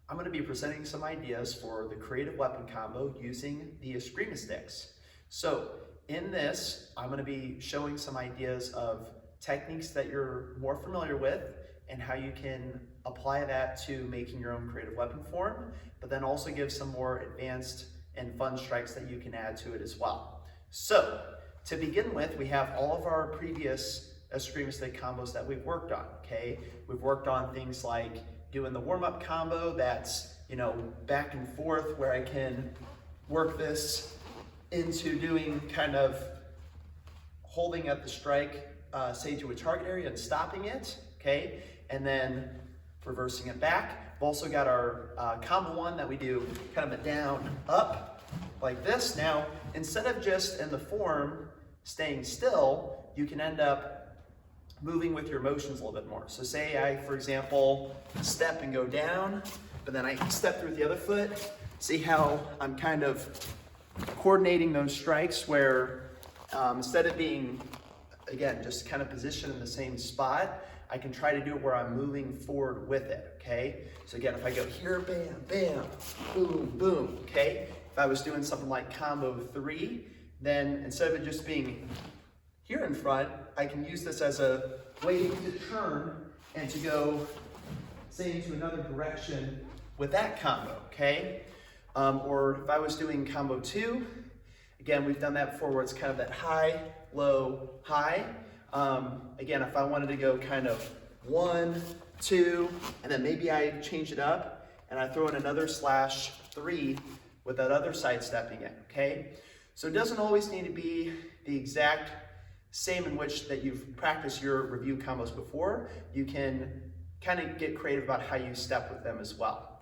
I'm going to be presenting some ideas for the creative weapon combo using the Escrima sticks. So in this, I'm going to be showing some ideas of techniques that you're more familiar with and how you can apply that to making your own creative weapon form, but then also give some more advanced and fun strikes that you can add to it as well. So to begin with, we have all of our previous Escrima stick combos that we've worked on, okay? We've worked on things like doing the warm-up combo that's, back and forth, where I can work this into doing kind of holding at the strike, say to a target area and stopping it, okay? And then reversing it back. We've also got our combo one that we do kind of a down, up, like this. Now, instead of just in the form staying still, you can end up moving with your motions a little bit more. So say I, for example, step and go down, but then I step through the other foot. See how I'm kind of coordinating those strikes where instead of being, again, just kind of positioned in the same spot, I can try to do it where I'm moving forward with it, okay? So again, if I go here, bam, bam, boom, boom, okay? If I was doing something like combo 3, then instead of it just being here in front, I can use this as a way to turn and to go, say, into another direction with that combo, okay? Or if I was doing combo 2, again, we've done that before where it's kind of that high, low, high. Again, if I wanted to go kind of 1, 2, and then maybe I change it up and I throw in another /3 with that other side stepping in, okay? So it doesn't always need to be the exact same in which that you've practiced your review combos before. You can kind of get creative about how you step with them as well.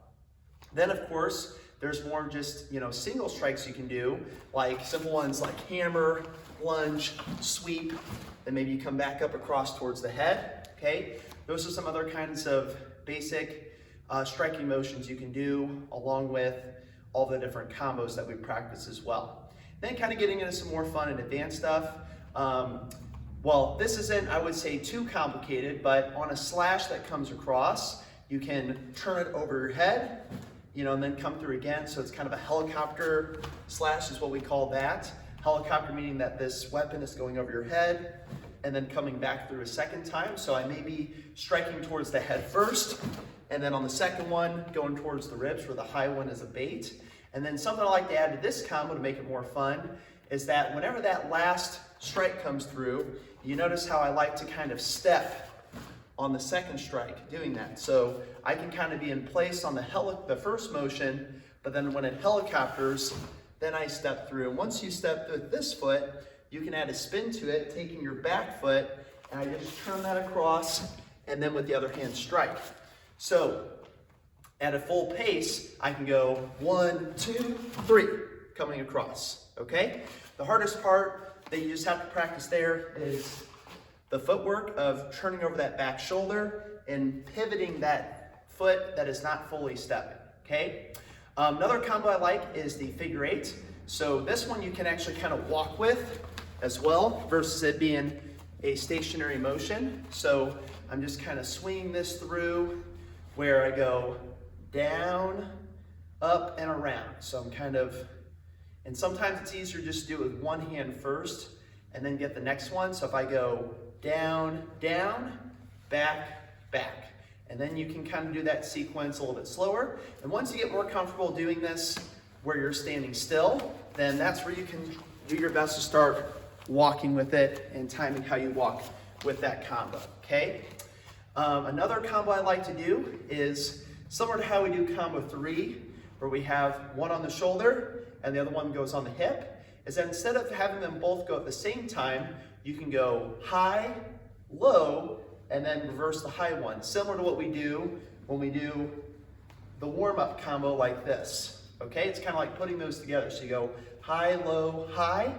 Then of course, there's more just, single strikes you can do, like simple ones like hammer, lunge, sweep, then maybe you come back up across towards the head, okay? Those are some other kinds of basic striking motions you can do along with all the different combos that we practice as well. Then kind of getting into some more fun and advanced stuff. Well, this isn't, I would say, too complicated, but on a slash that comes across, you can turn it over your head, and then come through again. So it's kind of a helicopter slash is what we call that. Helicopter meaning that this weapon is going over your head and then coming back through a second time. So I may be striking towards the head first, and then on the second one, going towards the ribs where the high one is a bait. And then something I like to add to this combo to make it more fun is that whenever that last strike comes through, you notice how I like to kind of step on the second strike doing that. So I can kind of be in place on the first motion, but then when it helicopters, then I step through. And once you step with this foot, you can add a spin to it, taking your back foot, and I just turn that across, and then with the other hand strike. So at a full pace, I can go 1, 2, 3, coming across, okay? The hardest part that you just have to practice there is the footwork of turning over that back shoulder and pivoting that foot that is not fully stepping, okay? Another combo I like is the figure 8. So this one you can actually kind of walk with as well versus it being a stationary motion. So I'm just kind of swinging this through where I go down, up, and around. So I'm kind of, and sometimes it's easier just to do it with one hand first and then get the next one. So if I go down, down, back, back, and then you can kind of do that sequence a little bit slower. And once you get more comfortable doing this where you're standing still, then that's where you can do your best to start walking with it and timing how you walk with that combo, okay? Another combo I like to do is similar to how we do combo 3, where we have one on the shoulder and the other one goes on the hip, is that instead of having them both go at the same time, you can go high, low, and then reverse the high one. Similar to what we do when we do the warm-up combo like this, okay? It's kind of like putting those together. So you go high, high,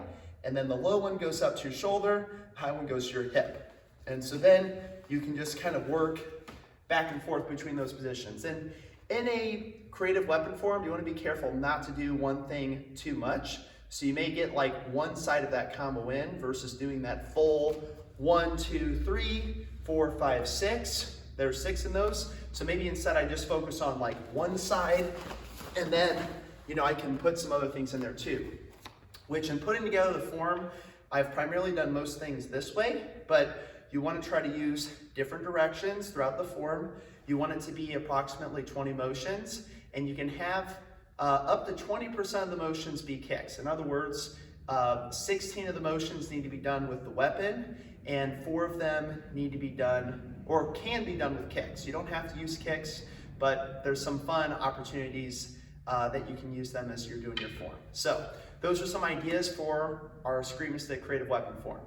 and then the low one goes up to your shoulder, high one goes to your hip. And so then you can just kind of work back and forth between those positions. And in a creative weapon form, you want to be careful not to do one thing too much. So you may get like one side of that combo in versus doing that full 1, 2, 3, 4, 5, 6, There's 6 in those. So maybe instead I just focus on like one side, and then, you know, I can put some other things in there too. Which in putting together the form, I've primarily done most things this way, but you want to try to use different directions throughout the form. You want it to be approximately 20 motions, and you can have up to 20% of the motions be kicks. In other words, 16 of the motions need to be done with the weapon, and 4 of them need to be done, or can be done with kicks. You don't have to use kicks, but there's some fun opportunities that you can use them as you're doing your form. So those are some ideas for our Escrima stick creative weapon form.